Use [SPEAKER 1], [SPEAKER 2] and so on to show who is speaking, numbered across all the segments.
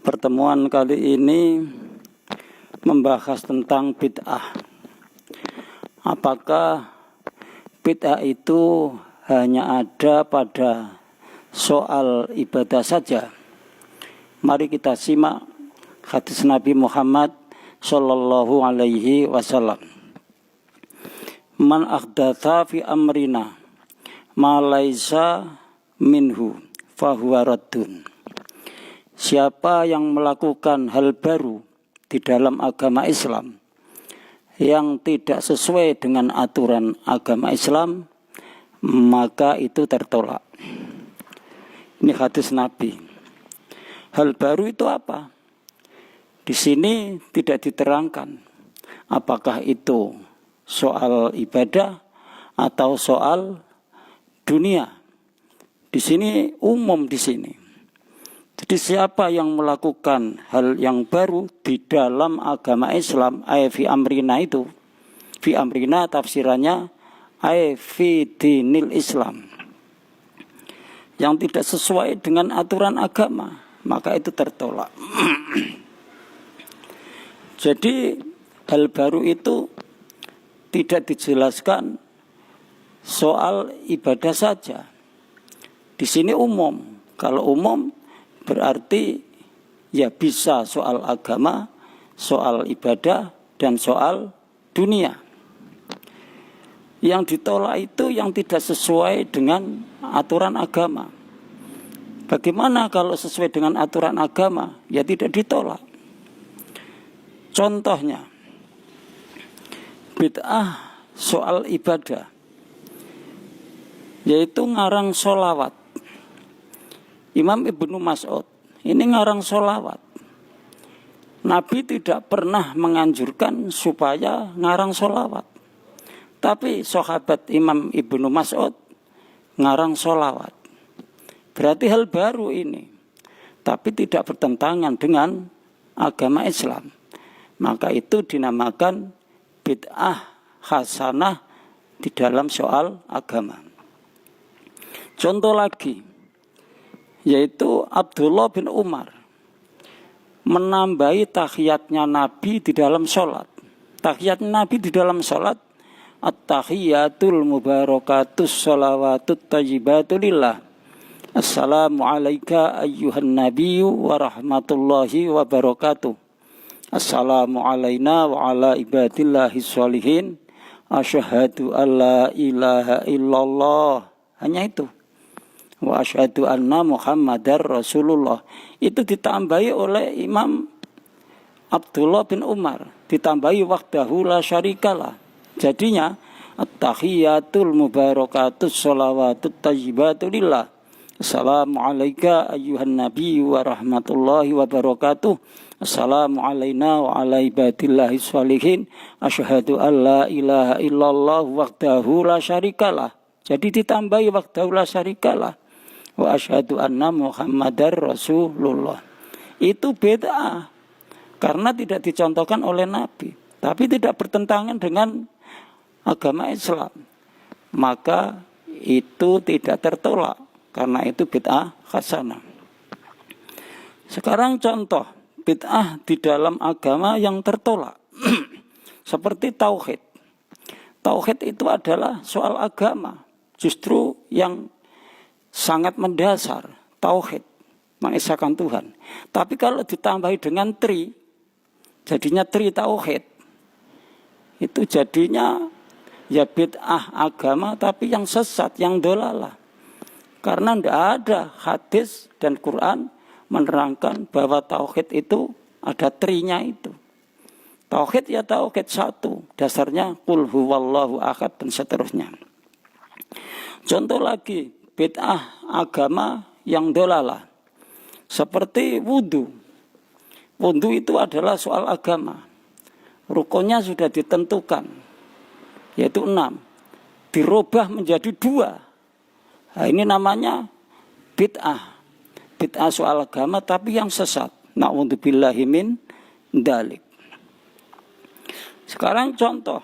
[SPEAKER 1] Pertemuan kali ini membahas tentang bid'ah. Apakah bid'ah itu hanya ada pada soal ibadah saja? Mari kita simak hadis Nabi Muhammad sallallahu alaihi wasallam. Man ahdatsa fi amrina ma laisa minhu fahuwa raddun. Siapa yang melakukan hal baru di dalam agama Islam yang tidak sesuai dengan aturan agama Islam, maka itu tertolak. Ini hadis Nabi. Hal baru itu apa? Di sini tidak diterangkan apakah itu soal ibadah atau soal dunia. Di sini umum di sini. Jadi siapa yang melakukan hal yang baru di dalam agama Islam, fi amrina itu, fi amrina tafsirannya fi dinil Islam, yang tidak sesuai dengan aturan agama, maka itu tertolak. Jadi hal baru itu tidak dijelaskan soal ibadah saja. Di sini umum. Kalau umum berarti ya bisa soal agama, soal ibadah, dan soal dunia. Yang ditolak itu yang tidak sesuai dengan aturan agama. Bagaimana kalau sesuai dengan aturan agama? Ya tidak ditolak. Contohnya, bid'ah soal ibadah, yaitu ngarang sholawat. Imam Ibnu Mas'ud ini ngarang sholawat. Nabi tidak pernah menganjurkan supaya ngarang sholawat. Tapi sahabat Imam Ibnu Mas'ud ngarang sholawat. Berarti hal baru ini. Tapi tidak bertentangan dengan agama Islam. Maka itu dinamakan bid'ah hasanah di dalam soal agama. Contoh lagi, yaitu Abdullah bin Umar menambahi tahiyatnya Nabi di dalam sholat. Tahiyat Nabi di dalam sholat, at-tahiyatul mubarakatus sholawatut tayyibatu lillah. Assalamu alayka ayyuhan nabiyyu wa rahmatullahi wa barakatuh. Assalamu alayna wa ala ibadillahi sholihin. Asyhadu an la ilaha illallah. Hanya itu. Wa asyhadu anna Muhammadar Rasulullah. Itu ditambahi oleh Imam Abdullah bin Umar, ditambahi wahdahu la syarikalah. Jadinya at-tahiyatul mubarakatus sholawatut tayyibatu lillah. Assalamu alayka ayyuhan nabiyyu wa rahmatullahi wa barakatuh. Assalamu alayna wa ala ibadillahi sholihin. Asyhadu an la ilaha illallah wahdahu la syarikalah. Jadi ditambahi wahdahu la syarikalah. Wa asyhadu anna Muhammadar Rasulullah. Itu bid'ah karena tidak dicontohkan oleh Nabi, tapi tidak bertentangan dengan agama Islam. Maka itu tidak tertolak karena itu bid'ah hasanah. Sekarang contoh bid'ah di dalam agama yang tertolak. Seperti tauhid. Tauhid itu adalah soal agama, justru yang sangat mendasar, tauhid, mengesahkan Tuhan. Tapi kalau ditambahi dengan tri, jadinya tri tauhid. Itu jadinya ya bid'ah agama tapi yang sesat, yang dolalah. Karena tidak ada hadis dan Quran menerangkan bahwa tauhid itu ada trinya itu. Tauhid ya tauhid satu, dasarnya qul huwallahu ahad dan seterusnya. Contoh lagi, bid'ah agama yang dolalah. Seperti wudhu. Wudhu itu adalah soal agama. Rukunnya sudah ditentukan, yaitu 6. Dirubah menjadi 2. Nah, ini namanya bid'ah. Bid'ah soal agama tapi yang sesat. Na'udzubillahi min dzalik. Sekarang contoh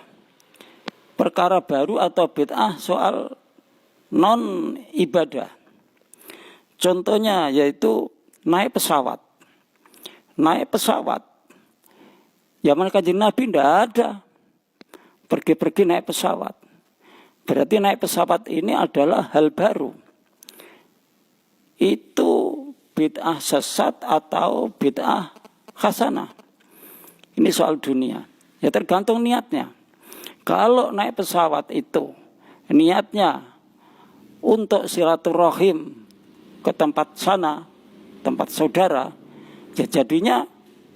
[SPEAKER 1] perkara baru atau bid'ah soal non ibadah. Contohnya yaitu naik pesawat. Naik pesawat. Zaman Kanjeng Nabi tidak ada pergi-pergi naik pesawat. Berarti naik pesawat ini adalah hal baru. Itu bid'ah sesat atau bid'ah hasanah. Ini soal dunia. Ya tergantung niatnya. Kalau naik pesawat itu niatnya untuk silaturahim ke tempat sana, tempat saudara, ya jadinya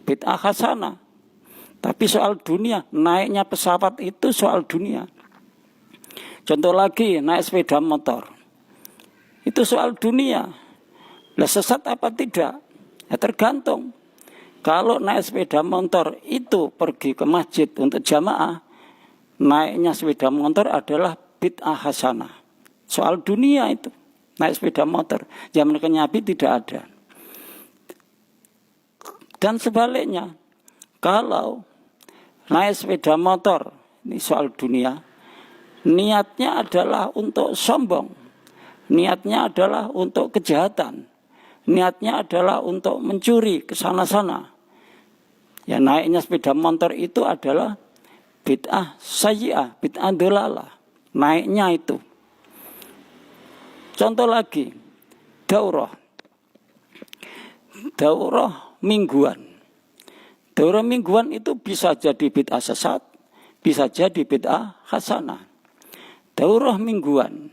[SPEAKER 1] bid'ah hasanah. Tapi soal dunia, naiknya pesawat itu soal dunia. Contoh lagi, naik sepeda motor. Itu soal dunia. Lah sesat apa tidak? Ya tergantung. Kalau naik sepeda motor itu pergi ke masjid untuk jamaah, naiknya sepeda motor adalah bid'ah hasanah. Soal dunia itu. Naik sepeda motor. Zaman Nabi tidak ada. Dan sebaliknya, kalau naik sepeda motor, ini soal dunia, niatnya adalah untuk sombong. Niatnya adalah untuk kejahatan. Niatnya adalah untuk mencuri ke sana-sana. Ya naiknya sepeda motor itu adalah bid'ah sayyi'ah, bid'ah dolalah. Naiknya itu. Contoh lagi, daurah. Daurah mingguan. Daurah mingguan itu bisa jadi bid'ah sesat, bisa jadi bid'ah hasanah. Daurah mingguan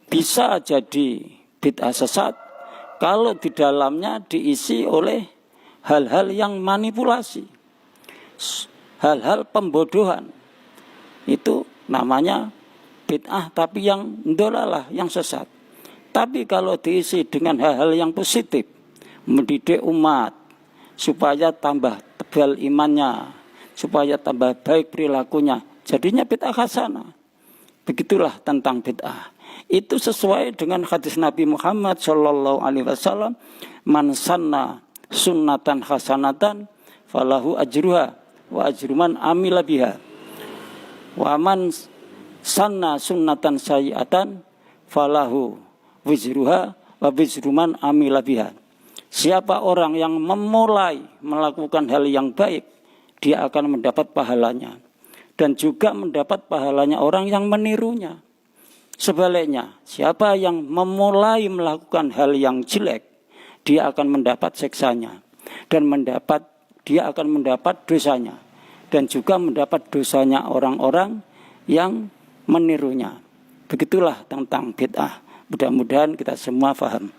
[SPEAKER 1] bisa jadi bid'ah sesat kalau di dalamnya diisi oleh hal-hal yang manipulasi, hal-hal pembodohan. Itu namanya bid'ah tapi yang ndolalah, yang sesat. Tapi kalau diisi dengan hal-hal yang positif, mendidik umat supaya tambah tebal imannya, supaya tambah baik perilakunya, jadinya bid'ah hasanah. Begitulah tentang bid'ah. Itu sesuai dengan hadis Nabi Muhammad SAW, man sanna sunnatan hasanatan falahu ajruha wa ajruman amila biha. Wa man sanna sunnatan sayyi'atan falahu wizruha wa wizruman amila biha. Siapa orang yang memulai melakukan hal yang baik, dia akan mendapat pahalanya. Dan juga mendapat pahalanya orang yang menirunya. Sebaliknya, siapa yang memulai melakukan hal yang jelek, dia akan mendapat siksanya. Dan dia akan mendapat dosanya. Dan juga mendapat dosanya orang-orang yang menirunya. Begitulah tentang bid'ah. Mudah-mudahan kita semua paham.